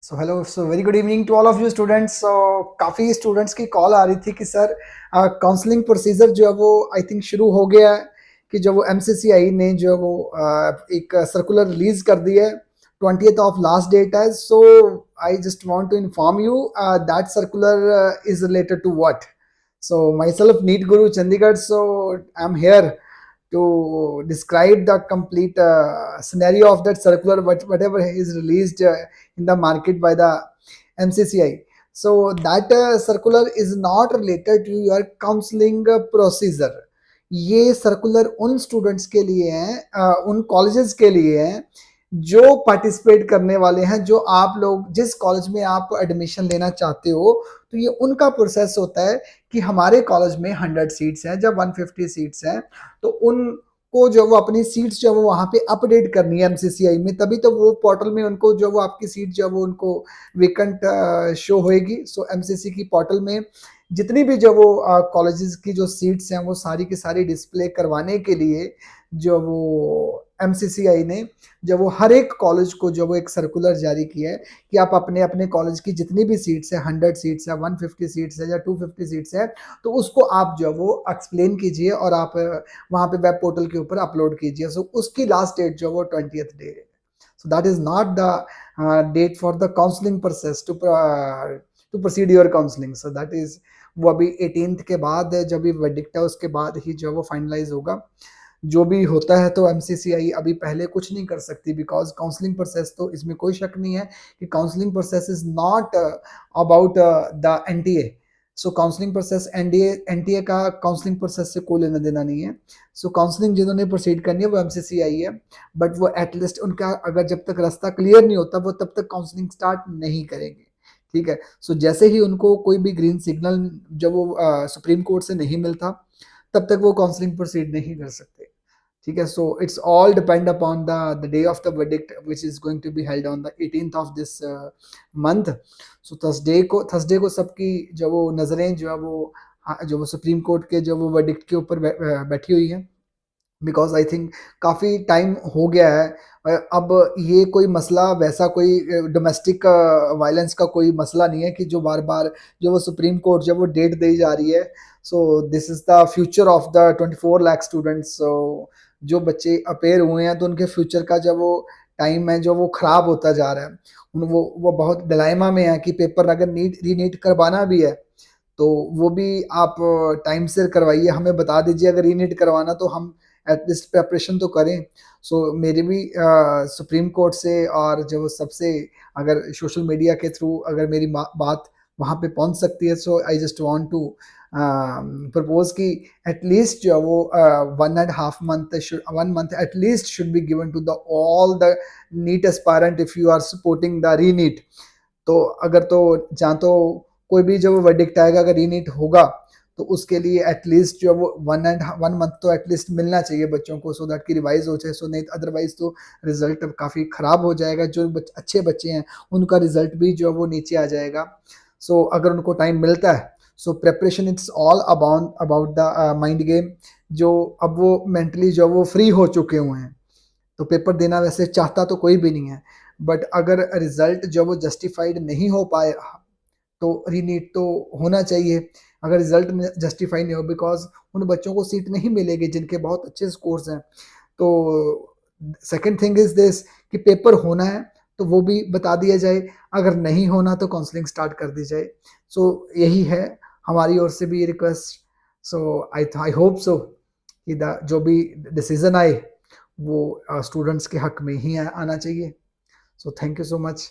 So hello, so very good evening to all of you students. So काफ़ी students की call आ रही थी कि सर काउंसलिंग प्रोसीजर जो है वो आई थिंक शुरू हो गया है, कि जो वो एमसीसीआई ने जो है वो एक सर्कुलर रिलीज कर दी है। 20th ऑफ लास्ट डेट है। So I just want to inform you that circular is related to what. So myself NEET Guru Chandigarh, so I am here to describe the complete scenario of that circular, whatever is released in the market by the MCCI. So that circular is not related to your counseling procedure. ये circular उन students के लिए हैं, उन colleges के लिए हैं जो पार्टिसिपेट करने वाले हैं। जो आप लोग जिस कॉलेज में आप एडमिशन लेना चाहते हो, तो ये उनका प्रोसेस होता है कि हमारे कॉलेज में 100 सीट्स हैं, जब 150 सीट्स हैं तो उनको जो वो अपनी सीट्स जो वो वहाँ पे अपडेट करनी है एमसीसीआई में, तभी तो वो पोर्टल में उनको जो वो आपकी सीट जो वो उनको वेकेंट शो होएगी। सो एमसीसी की पोर्टल में जितनी भी जो वो कॉलेजेस की जो सीट्स हैं वो सारी की सारी डिस्प्ले करवाने के लिए जो वो एमसीसीआई ने जब वो हर एक कॉलेज को जो वो एक सर्कुलर जारी किया है कि आप अपने अपने कॉलेज की जितनी भी सीट्स है, 100 सीट्स है, 150 सीट्स है या 250 सीट्स है, तो उसको आप जो वो एक्सप्लेन कीजिए और आप वहाँ पे वेब पोर्टल के ऊपर अपलोड कीजिए। सो उसकी लास्ट डेट जो वो 20th डे है। So that is not the date for the counselling process to proceed your counselling. So that is वो अभी 18th के बाद जब भी वर्डिक्ट है उसके बाद ही जो वो फाइनलाइज होगा। जो भी होता है तो एमसीसीआई अभी पहले कुछ नहीं कर सकती, बिकॉज काउंसलिंग प्रोसेस तो इसमें कोई शक नहीं है कि counselling process is not about the NTA. So counselling process NTA का काउंसलिंग प्रोसेस से कोई लेना देना नहीं है। सो काउंसलिंग जिन्होंने प्रोसीड करनी है वो एमसीसीआई है, बट वो एटलीस्ट उनका अगर जब तक रास्ता क्लियर नहीं होता वो तब तक काउंसलिंग स्टार्ट नहीं करेंगे। ठीक है। सो जैसे ही उनको कोई भी ग्रीन सिग्नल जब वो सुप्रीम कोर्ट से नहीं मिलता, तब तक वो काउंसलिंग प्रोसीड नहीं कर सकते। ठीक है। So it's all depend upon the day of the verdict which is going to be held on the 18th of this month. So Thursday को सबकी जो वो नज़रें जो है वो जो वो सुप्रीम कोर्ट के जो वो वर्डिक्ट के ऊपर बैठी हुई हैं, बिकॉज आई थिंक काफ़ी टाइम हो गया है। अब ये कोई मसला वैसा कोई डोमेस्टिक वायलेंस का कोई मसला नहीं है कि जो बार बार जो वो सुप्रीम कोर्ट जब वो डेट दी जा रही है। So this is the future of the 24 lakh students. So जो बच्चे अपेयर हुए हैं तो उनके फ्यूचर का जब वो टाइम है जो वो ख़राब होता जा रहा है। वो बहुत डिलाइमा में है कि पेपर अगर रीनीट करवाना भी है तो वो भी आप टाइम से करवाइए, हमें बता दीजिए अगर रीनीट करवाना तो हम एटलीस्ट प्रेपरेशन तो करें। सो मेरी भी सुप्रीम कोर्ट से और जो सबसे अगर सोशल मीडिया के थ्रू अगर मेरी बात वहाँ पे पहुँच सकती है, so I just want to propose कि एटलीस्ट जो वो 1.5 month at least should be given to the all the NEET aspirant if you are supporting the reNEET. तो अगर तो जहाँ तो कोई भी जो वर्डिक्ट आएगा अगर रीनीट होगा तो उसके लिए एटलीस्ट जो वो 1 मंथ तो एटलीस्ट मिलना चाहिए बच्चों को, सो दैट कि रिवाइज हो जाए। सो नहीं अदरवाइज तो रिजल्ट काफ़ी ख़राब हो जाएगा। जो अच्छे बच्चे हैं उनका रिजल्ट भी जो वो नीचे आ जाएगा। सो अगर उनको टाइम मिलता है, so preparation it's all about the mind game. जो अब वो मेंटली जो वो फ्री हो चुके हुए हैं, तो पेपर देना वैसे चाहता तो कोई भी नहीं है, बट अगर रिजल्ट जो वो जस्टिफाइड नहीं हो पाए तो रीनीट तो होना चाहिए। अगर रिजल्ट में जस्टिफाई नहीं हो, बिकॉज उन बच्चों को सीट नहीं मिलेगी जिनके बहुत अच्छे स्कोर्स हैं। तो सेकंड थिंग इज दिस कि पेपर होना है तो वो भी बता दिया जाए, अगर नहीं होना तो काउंसलिंग स्टार्ट कर दी जाए। सो यही है हमारी ओर से भी ये request. So I hope so कि जो भी डिसीजन आए वो स्टूडेंट्स के हक में ही आना चाहिए। So thank you so much.